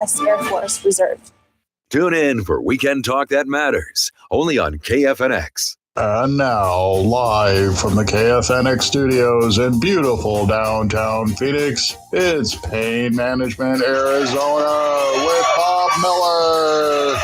Air Force Reserve. Tune in for Weekend Talk That Matters, only on KFNX. And now, live from the KFNX studios in beautiful downtown Phoenix, it's Pain Management Arizona with Bob Miller.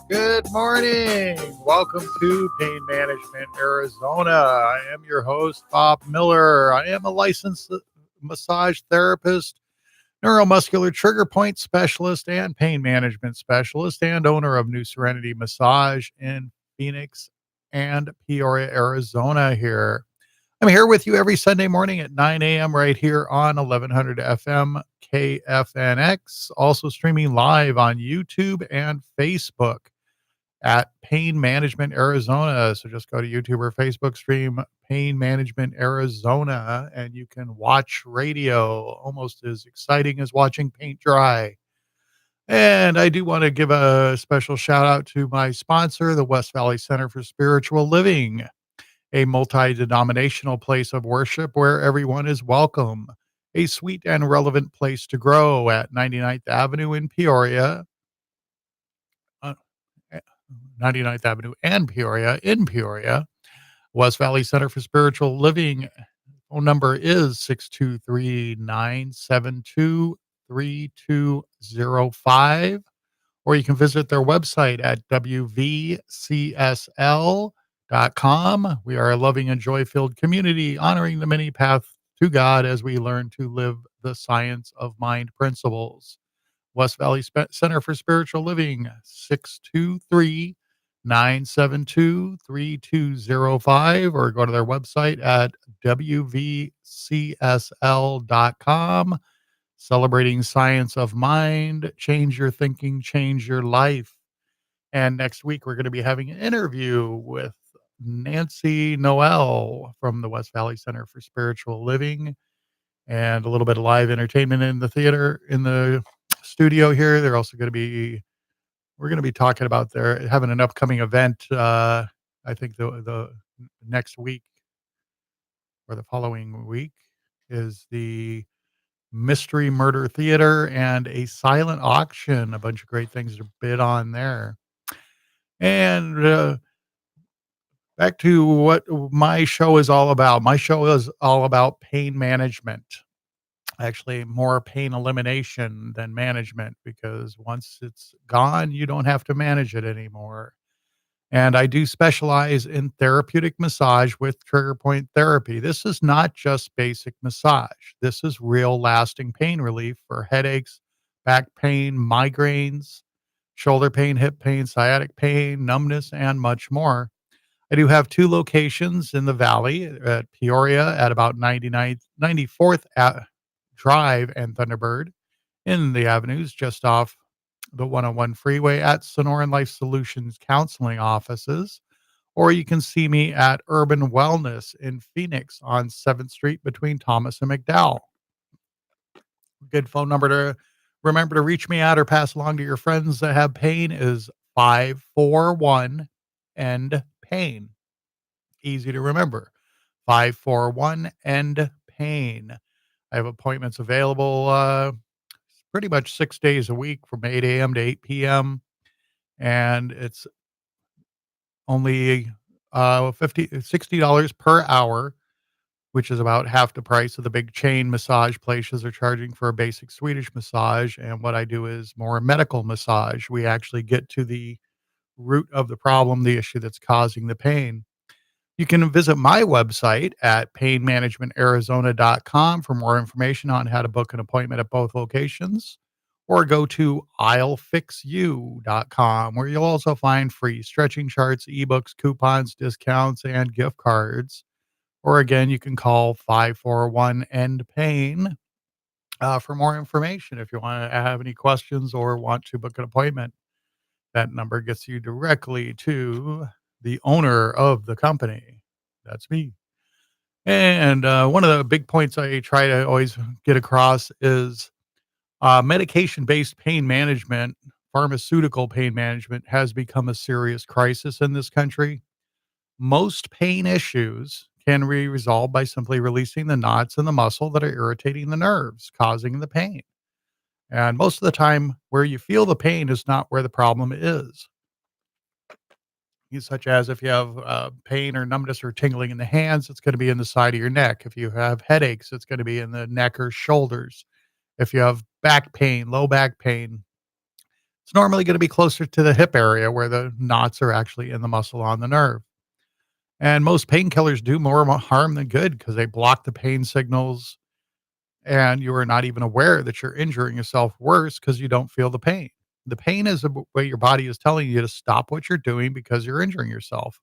Good morning. Welcome to Pain Management Arizona. I am your host, Bob Miller. I am a licensed massage therapist, neuromuscular trigger point specialist, and pain management specialist, and owner of New Serenity Massage in Phoenix and Peoria, Arizona here. I'm here with you every Sunday morning at 9 a.m. right here on 1100 FM KFNX, also streaming live on YouTube and Facebook at Pain Management Arizona. So just go to YouTube or Facebook, stream Pain Management Arizona, and you can watch radio, almost as exciting as watching paint dry. And I do want to give a special shout out to my sponsor, the West Valley Center for Spiritual Living, a multi-denominational place of worship where everyone is welcome, a sweet and relevant place to grow at 99th Avenue in Peoria, 99th Avenue and Peoria in Peoria. West Valley Center for Spiritual Living phone number is 623-972-3205, or you can visit their website at wvcsl.com. We are a loving and joy-filled community honoring the many paths to God as we learn to live the science of mind principles. West Valley Center for Spiritual Living, 623-972-3205, or go to their website at wvcsl.com. Celebrating science of mind, change your thinking, change your life. And next week, we're going to be having an interview with Nancy Noel from the West Valley Center for Spiritual Living, and a little bit of live entertainment in the theater, in the studio here. We're going to be talking about having an upcoming event. I think the next week or the following week is the Mystery Murder Theater and a silent auction. A bunch of great things to bid on there. And back to what my show is all about. My show is all about pain management. Actually, more pain elimination than management, because once it's gone, you don't have to manage it anymore. And I do specialize in therapeutic massage with trigger point therapy. This is not just basic massage. This is real lasting pain relief for headaches, back pain, migraines, shoulder pain, hip pain, sciatic pain, numbness, and much more. I do have two locations in the valley at Peoria at about 94th Drive and Thunderbird in the avenues just off the 101 freeway at Sonoran Life Solutions Counseling Offices, or you can see me at Urban Wellness in Phoenix on 7th Street between Thomas and McDowell. Good phone number to remember to reach me at or pass along to your friends that have pain is 541-END-PAIN. Easy to remember. 541-END-PAIN. I have appointments available pretty much 6 days a week from 8 a.m. to 8 p.m. And it's only $60 per hour, which is about half the price of the big chain massage places are charging for a basic Swedish massage. And what I do is more medical massage. We actually get to the root of the problem, the issue that's causing the pain. You can visit my website at painmanagementarizona.com for more information on how to book an appointment at both locations, or go to I'llFixYou.com, where you'll also find free stretching charts, ebooks, coupons, discounts, and gift cards. Or again, you can call 541-END-PAIN for more information if you want to have any questions or want to book an appointment. That number gets you directly to the owner of the company. That's me. And one of the big points I try to always get across is medication-based pain management, pharmaceutical pain management has become a serious crisis in this country. Most pain issues can be resolved by simply releasing the knots in the muscle that are irritating the nerves, causing the pain. And most of the time, where you feel the pain is not where the problem is. Such as if you have pain or numbness or tingling in the hands, it's going to be in the side of your neck. If you have headaches, it's going to be in the neck or shoulders. If you have back pain, low back pain, it's normally going to be closer to the hip area where the knots are actually in the muscle on the nerve. And most painkillers do more harm than good because they block the pain signals, and you are not even aware that you're injuring yourself worse because you don't feel the pain. The pain is the way your body is telling you to stop what you're doing because you're injuring yourself.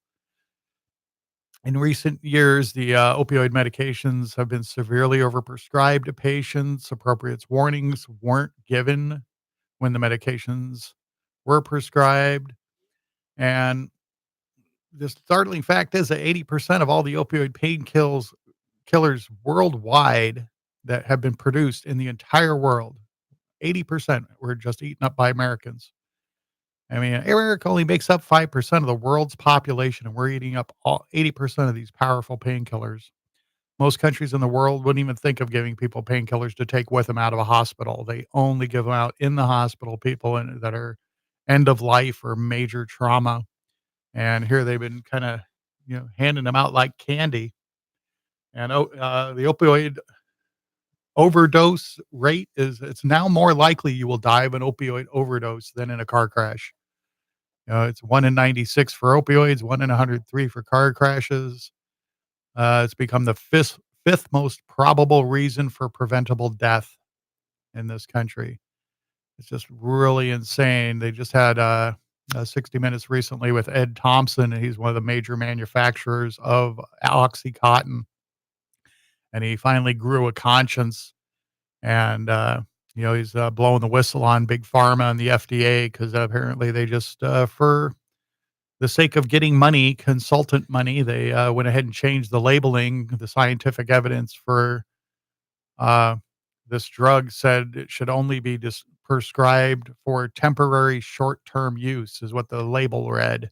In recent years, the opioid medications have been severely overprescribed to patients. Appropriate warnings weren't given when the medications were prescribed. And the startling fact is that 80% of all the opioid killers worldwide that have been produced in the entire world, 80% were just eaten up by Americans. I mean, America only makes up 5% of the world's population, and we're eating up all 80% of these powerful painkillers. Most countries in the world wouldn't even think of giving people painkillers to take with them out of a hospital. They only give them out in the hospital, people that are end of life or major trauma. And here they've been kind of, handing them out like candy. And the opioid overdose rate it's now more likely you will die of an opioid overdose than in a car crash. It's 1 in 96 for opioids, 1 in 103 for car crashes. It's become the fifth most probable reason for preventable death in this country. It's just really insane. They just had 60 Minutes recently with Ed Thompson, and he's one of the major manufacturers of OxyContin. And he finally grew a conscience, and he's blowing the whistle on big pharma and the FDA because apparently they just for the sake of getting money, consultant money, they went ahead and changed the labeling. The scientific evidence for uh, this drug said it should only be prescribed for temporary short-term use, is what the label read.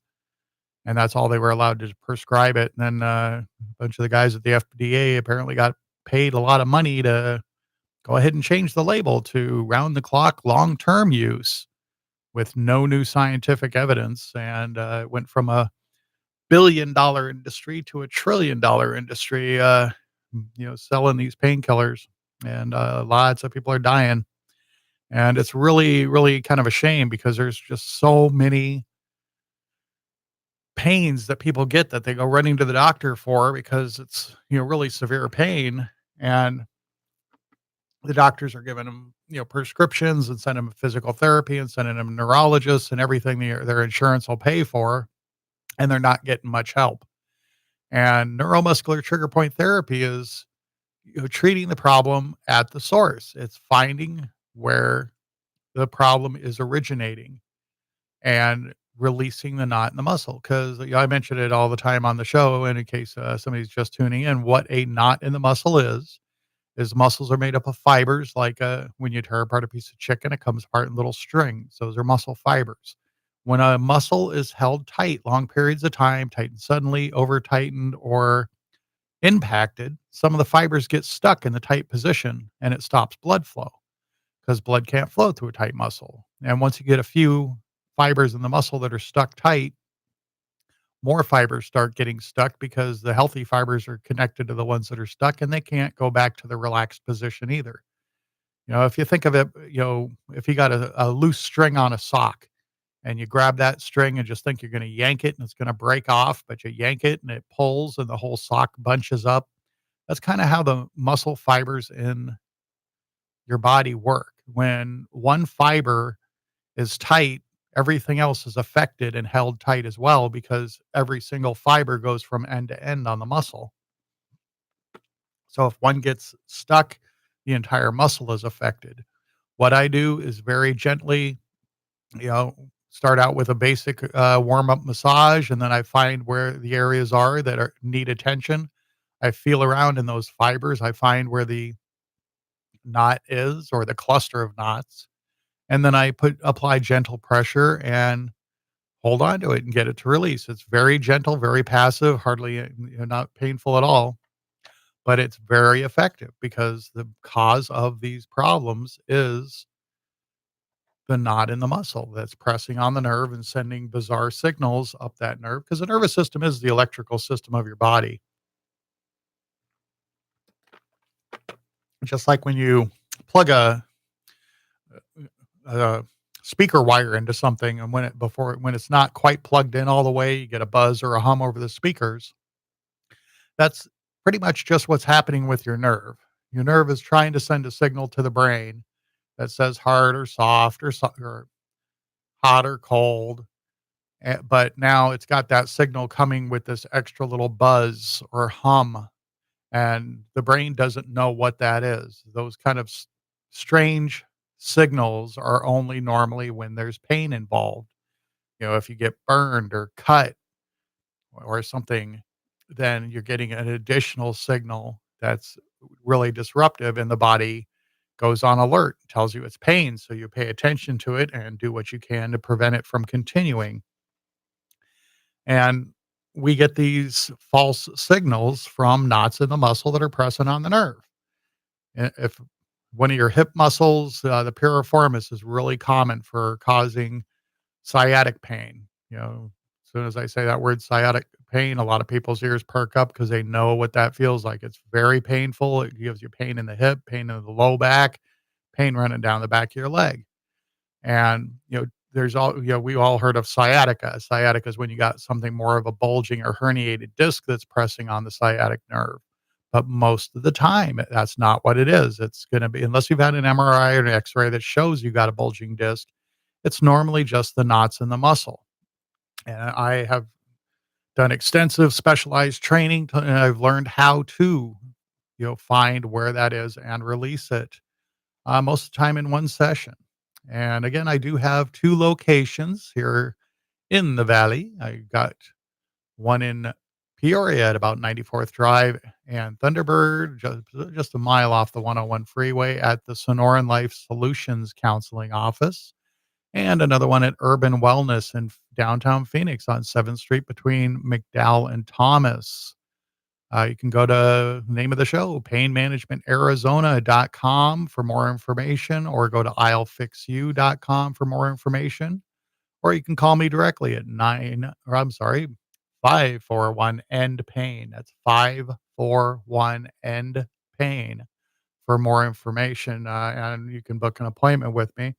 And that's all they were allowed to prescribe it. And then a bunch of the guys at the FDA apparently got paid a lot of money to go ahead and change the label to round the clock long-term use with no new scientific evidence. And it went from a $1 billion industry to a $1 trillion industry, selling these painkillers. And lots of people are dying. And it's really, really kind of a shame because there's just so many pains that people get that they go running to the doctor for because it's, really severe pain. And the doctors are giving them, prescriptions and sending them physical therapy and sending them neurologists and everything their insurance will pay for, and they're not getting much help. And neuromuscular trigger point therapy is, treating the problem at the source. It's finding where the problem is originating and releasing the knot in the muscle. Because I mention it all the time on the show, and in case somebody's just tuning in, what a knot in the muscle is muscles are made up of fibers. Like when you tear apart a piece of chicken, it comes apart in little strings. Those are muscle fibers. When a muscle is held tight long periods of time, tightened suddenly, over tightened, or impacted, some of the fibers get stuck in the tight position and it stops blood flow because blood can't flow through a tight muscle. And once you get a few fibers in the muscle that are stuck tight, more fibers start getting stuck because the healthy fibers are connected to the ones that are stuck and they can't go back to the relaxed position either. If you think of it, if you got a loose string on a sock and you grab that string and just think you're going to yank it and it's going to break off, but you yank it and it pulls and the whole sock bunches up. That's kind of how the muscle fibers in your body work. When one fiber is tight, everything else is affected and held tight as well because every single fiber goes from end to end on the muscle. So if one gets stuck, the entire muscle is affected. What I do is very gently, start out with a basic warm-up massage, and then I find where the areas are that need attention. I feel around in those fibers. I find where the knot is or the cluster of knots. And then I apply gentle pressure and hold on to it and get it to release. It's very gentle, very passive, hardly not painful at all, but it's very effective because the cause of these problems is the knot in the muscle that's pressing on the nerve and sending bizarre signals up that nerve because the nervous system is the electrical system of your body. Just like when you plug a speaker wire into something and when it's not quite plugged in all the way, you get a buzz or a hum over the speakers. That's pretty much just what's happening with your nerve. Your nerve is trying to send a signal to the brain that says hard or soft or hot or cold. But now it's got that signal coming with this extra little buzz or hum, and the brain doesn't know what that is. Those kind of strange signals are only normally when there's pain involved. If you get burned or cut or something, then you're getting an additional signal that's really disruptive, and the body goes on alert, tells you it's pain. So you pay attention to it and do what you can to prevent it from continuing. And we get these false signals from knots in the muscle that are pressing on the nerve. If one of your hip muscles, the piriformis, is really common for causing sciatic pain. As soon as I say that word sciatic pain, a lot of people's ears perk up because they know what that feels like. It's very painful. It gives you pain in the hip, pain in the low back, pain running down the back of your leg. And, we all heard of sciatica. Sciatica is when you got something more of a bulging or herniated disc that's pressing on the sciatic nerve. But most of the time, that's not what it is. It's going to be, unless you've had an MRI or an X-ray that shows you got a bulging disc, it's normally just the knots in the muscle. And I have done extensive specialized training and I've learned how to, find where that is and release it most of the time in one session. And again, I do have 2 locations here in the valley. I got one in Peoria at about 94th Drive and Thunderbird, just a mile off the 101 freeway at the Sonoran Life Solutions Counseling Office, and another one at Urban Wellness in downtown Phoenix on 7th Street between McDowell and Thomas. You can go to the name of the show, painmanagementarizona.com for more information, or go to I'llfixyou.com for more information. Or you can call me directly at 541 end pain. That's 541 end pain for more information. And you can book an appointment with me.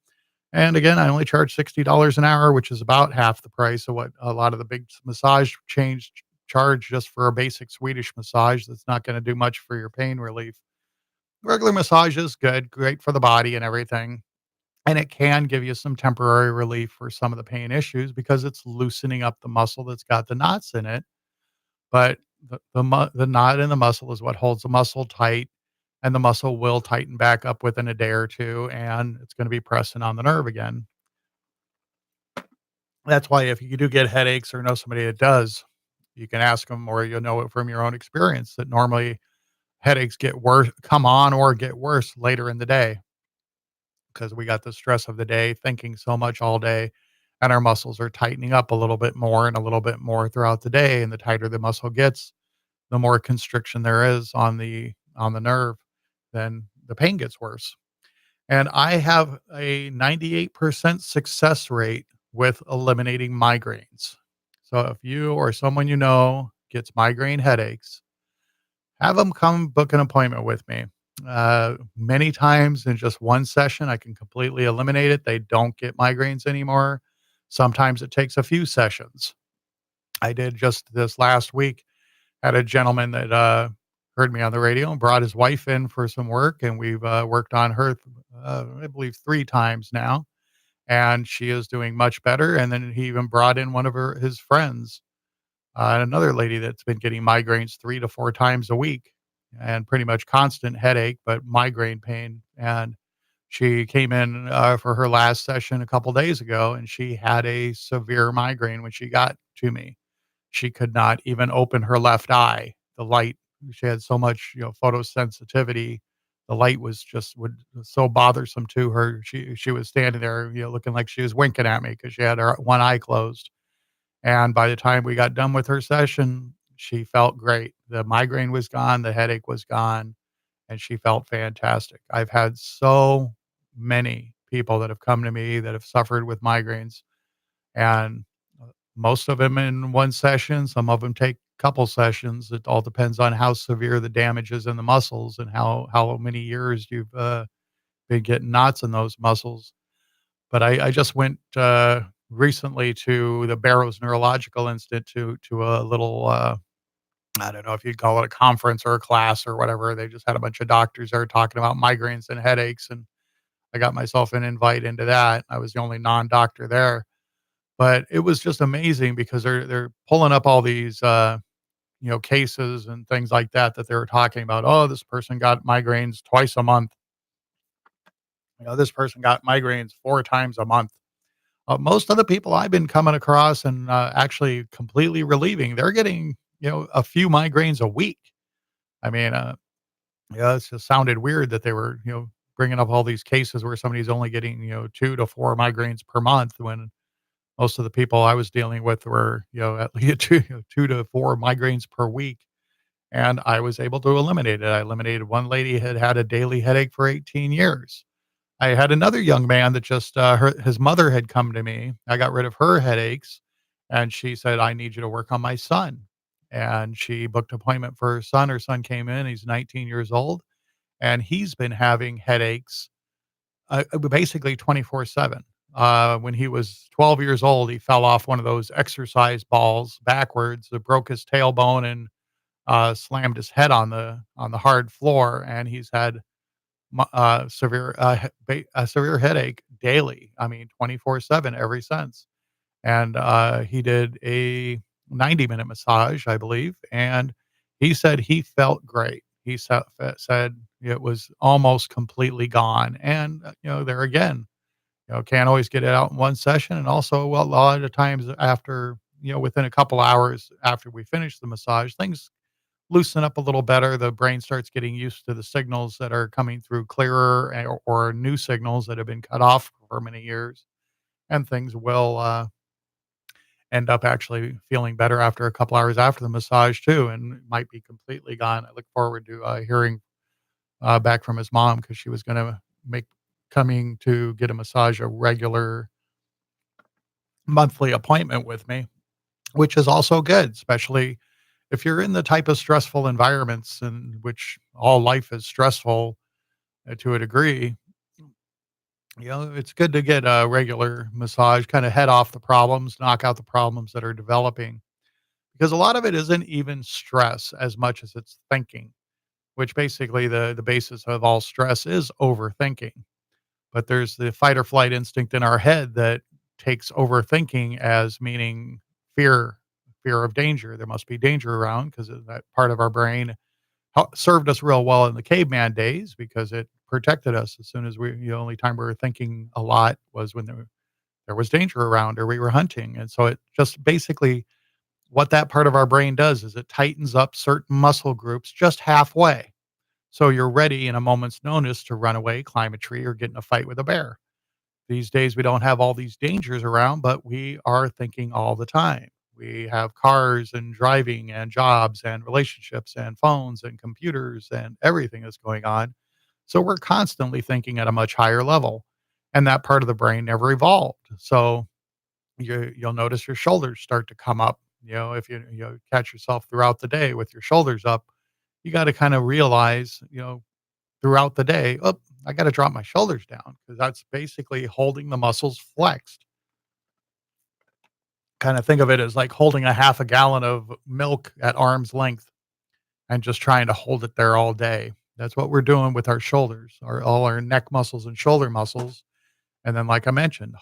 And again, I only charge $60 an hour, which is about half the price of what a lot of the big massage chains charge just for a basic Swedish massage. That's not going to do much for your pain relief. Regular massage is good, great for the body and everything. And it can give you some temporary relief for some of the pain issues because it's loosening up the muscle that's got the knots in it. But the knot in the muscle is what holds the muscle tight, and the muscle will tighten back up within a day or two, and it's going to be pressing on the nerve again. That's why if you do get headaches or know somebody that does, you can ask them, or you'll know it from your own experience that normally headaches get worse, come on or get worse later in the day because we got the stress of the day, thinking so much all day, and our muscles are tightening up a little bit more and a little bit more throughout the day. And the tighter the muscle gets, the more constriction there is on the nerve, then the pain gets worse. And I have a 98% success rate with eliminating migraines. So if you or someone you know gets migraine headaches, have them come book an appointment with me. Many times in just one session, I can completely eliminate it. They don't get migraines anymore. Sometimes it takes a few sessions. I did just this last week, had a gentleman that heard me on the radio and brought his wife in for some work, and we've worked on her, I believe, 3 times now, and she is doing much better. And then he even brought in one of his friends, another lady that's been getting migraines 3 to 4 times a week, and pretty much constant headache, but migraine pain. And she came in for her last session a couple days ago, and she had a severe migraine when she got to me. She could not even open her left eye. The light, she had so much, photosensitivity. The light was so bothersome to her. She was standing there, looking like she was winking at me because she had her one eye closed. And by the time we got done with her session, she felt great. The migraine was gone, the headache was gone, and she felt fantastic. I've had so many people that have come to me that have suffered with migraines, and most of them in one session, some of them take a couple sessions. It all depends on how severe the damage is in the muscles and how many years you've been getting knots in those muscles. But I just went recently to the Barrows Neurological Institute to a little I don't know if you'd call it a conference or a class or whatever. They just had a bunch of doctors there talking about migraines and headaches, and I got myself an invite into that. I was the only non-doctor there, but it was just amazing because they're pulling up all these cases and things like that that they were talking about. Oh, this person got migraines twice a month. This person got migraines 4 times a month. Most of the people I've been coming across and actually completely relieving, they're getting a few migraines a week. I mean, yeah, it just sounded weird that they were bringing up all these cases where somebody's only getting 2 to 4 migraines per month when most of the people I was dealing with were at least 2 to 4 migraines per week. And I was able to eliminate it. I eliminated one lady had had a daily headache for 18 years. I had another young man that just his mother had come to me. I got rid of her headaches, and she said, "I need you to work on my son." And she booked an appointment for her son. Her son came in. He's 19 years old, and he's been having headaches basically 24/7. When he was 12 years old, he fell off one of those exercise balls backwards, broke his tailbone, and slammed his head on the hard floor. And he's had a severe headache daily. I mean, 24/7 ever since. And he did a 90-minute massage, I believe, and he said he felt great. He said it was almost completely gone. And there again, can't always get it out in one session. And also, well, a lot of times after, within a couple hours after we finish the massage, things loosen up a little better. The brain starts getting used to the signals that are coming through clearer, or new signals that have been cut off for many years, and things will end up actually feeling better after a couple hours after the massage too, and it might be completely gone. I look forward to hearing back from his mom, because she was going to make coming to get a massage a regular monthly appointment with me, which is also good, especially if you're in the type of stressful environments in which all life is stressful to a degree. It's good to get a regular massage, kind of head off the problems, knock out the problems that are developing, because a lot of it isn't even stress as much as it's thinking, which basically the basis of all stress is overthinking. But there's the fight or flight instinct in our head that takes overthinking as meaning fear, fear of danger. There must be danger around, because that part of our brain served us real well in the caveman days, because it protected us as soon as the only time we were thinking a lot was when there was danger around or we were hunting. And so it just basically, what that part of our brain does is it tightens up certain muscle groups just halfway. So you're ready in a moment's notice to run away, climb a tree, or get in a fight with a bear. These days, we don't have all these dangers around, but we are thinking all the time. We have cars and driving and jobs and relationships and phones and computers and everything that's going on. So we're constantly thinking at a much higher level. And that part of the brain never evolved. So you'll notice your shoulders start to come up. If you catch yourself throughout the day with your shoulders up, you got to kind of realize, throughout the day, oh, I got to drop my shoulders down, because that's basically holding the muscles flexed. Kind of think of it as like holding a half a gallon of milk at arm's length and just trying to hold it there all day. That's what we're doing with our shoulders, all our neck muscles and shoulder muscles. And then, like I mentioned,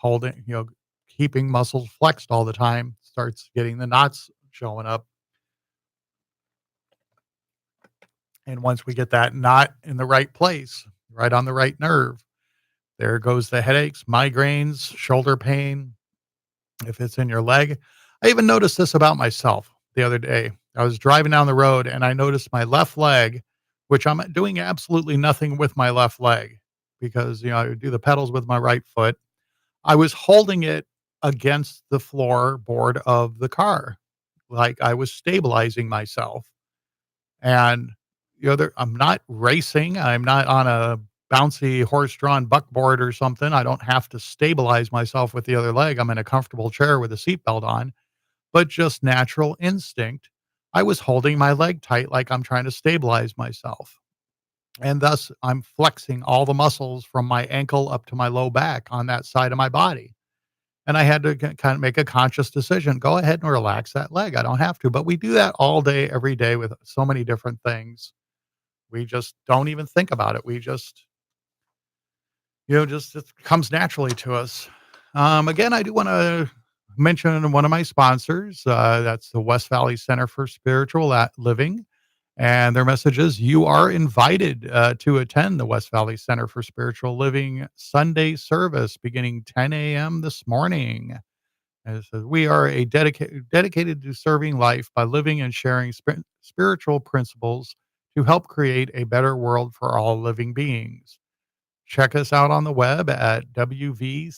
keeping muscles flexed all the time starts getting the knots showing up. And once we get that knot in the right place, right on the right nerve, there goes the headaches, migraines, shoulder pain. If it's in your leg, I even noticed this about myself the other day. I was driving down the road and I noticed my left leg, which I'm doing absolutely nothing with my left leg, because, I do the pedals with my right foot. I was holding it against the floorboard of the car, like I was stabilizing myself. And, I'm not racing. I'm not on a bouncy horse-drawn buckboard or something. I don't have to stabilize myself with the other leg. I'm in a comfortable chair with a seatbelt on, but just natural instinct. I was holding my leg tight like I'm trying to stabilize myself. And thus, I'm flexing all the muscles from my ankle up to my low back on that side of my body. And I had to kind of make a conscious decision, go ahead and relax that leg. I don't have to, but we do that all day, every day with so many different things. We just don't even think about it. We just, just it comes naturally to us. Again, I do want to mention one of my sponsors. That's the West Valley Center for Spiritual Living. And their message is you are invited to attend the West Valley Center for Spiritual Living Sunday service beginning 10 a.m. this morning. And it says, we are a dedicated to serving life by living and sharing spiritual principles to help create a better world for all living beings. Check us out on the web at wvcsl.com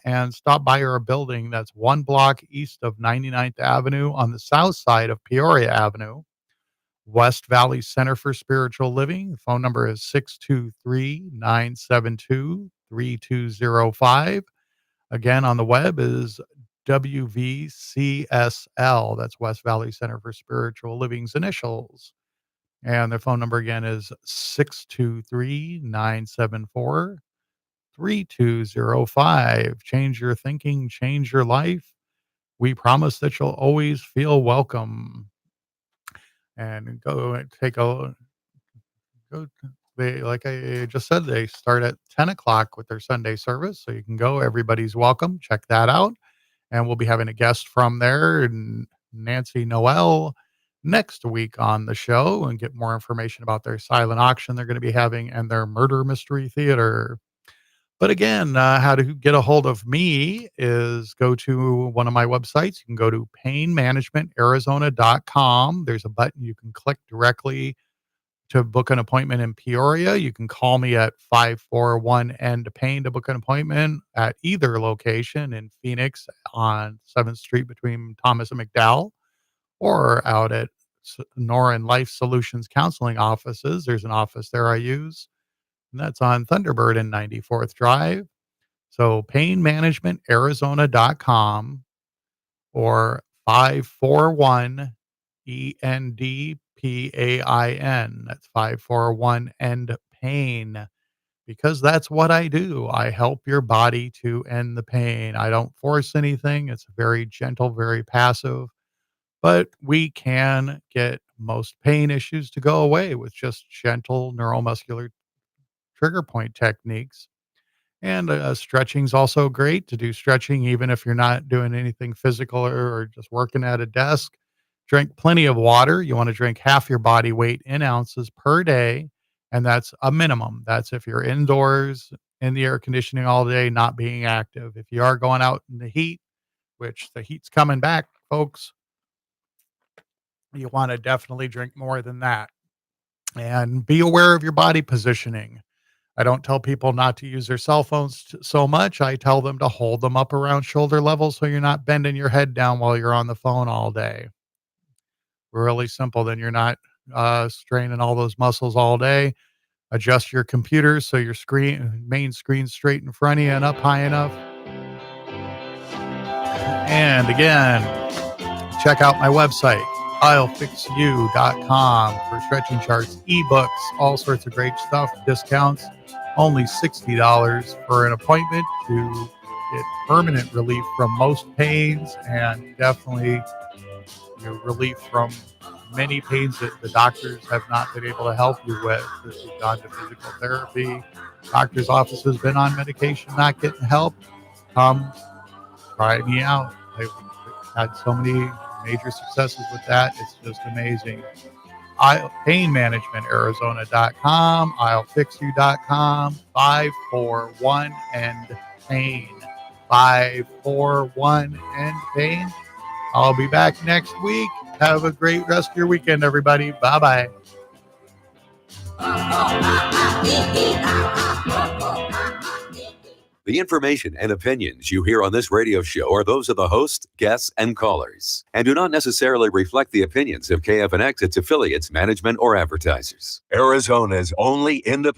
and stop by our building that's 1 block east of 99th Avenue on the south side of Peoria Avenue. West Valley Center for Spiritual Living. The phone number is 623-972-3205. Again, on the web is WVCSL. That's West Valley Center for Spiritual Living's initials. And their phone number again is 623-974-3205. Change your thinking, change your life. We promise that you'll always feel welcome. And go and take a go. They, like I just said, they start at 10 o'clock with their Sunday service. So you can go. Everybody's welcome. Check that out. And we'll be having a guest from there, and Nancy Noel, next week on the show, and get more information about their silent auction they're going to be having and their murder mystery theater. But again, how to get a hold of me is go to one of my websites. You can go to painmanagementarizona.com. There's a button you can click directly to book an appointment in Peoria. You can call me at 541-END-PAIN to book an appointment at either location in Phoenix on 7th Street between Thomas and McDowell, or out at Norin Life Solutions Counseling offices. There's an office there I use, and that's on Thunderbird and 94th Drive. So painmanagementarizona.com or 541-END-PAIN. That's 541-END-PAIN. Because that's what I do. I help your body to end the pain. I don't force anything. It's very gentle, very passive. But we can get most pain issues to go away with just gentle neuromuscular trigger point techniques. And stretching is also great to do stretching, even if you're not doing anything physical or just working at a desk. Drink plenty of water. You want to drink half your body weight in ounces per day. And that's a minimum. That's if you're indoors in the air conditioning all day, not being active. If you are going out in the heat, which the heat's coming back, folks, you want to definitely drink more than that. And be aware of your body positioning. I don't tell people not to use their cell phones so much. I tell them to hold them up around shoulder level so you're not bending your head down while you're on the phone all day. Really simple. Then you're not straining all those muscles all day. Adjust your computer so your main screen's straight in front of you and up high enough. And again, check out my website, I'llFixYou.com, for stretching charts, ebooks, all sorts of great stuff, discounts. Only $60 for an appointment to get permanent relief from most pains, and definitely relief from many pains that the doctors have not been able to help you with. If you've gone to physical therapy, doctor's office has been on medication, not getting help, come try me out. I've had so many major successes with that. It's just amazing. PainManagementArizona.com, I'llFixYou.com, 541-END-PAIN. 541-END-PAIN. I'll be back next week. Have a great rest of your weekend, everybody. Bye-bye. The information and opinions you hear on this radio show are those of the host, guests, and callers, and do not necessarily reflect the opinions of KFNX, its affiliates, management, or advertisers. Arizona's only independent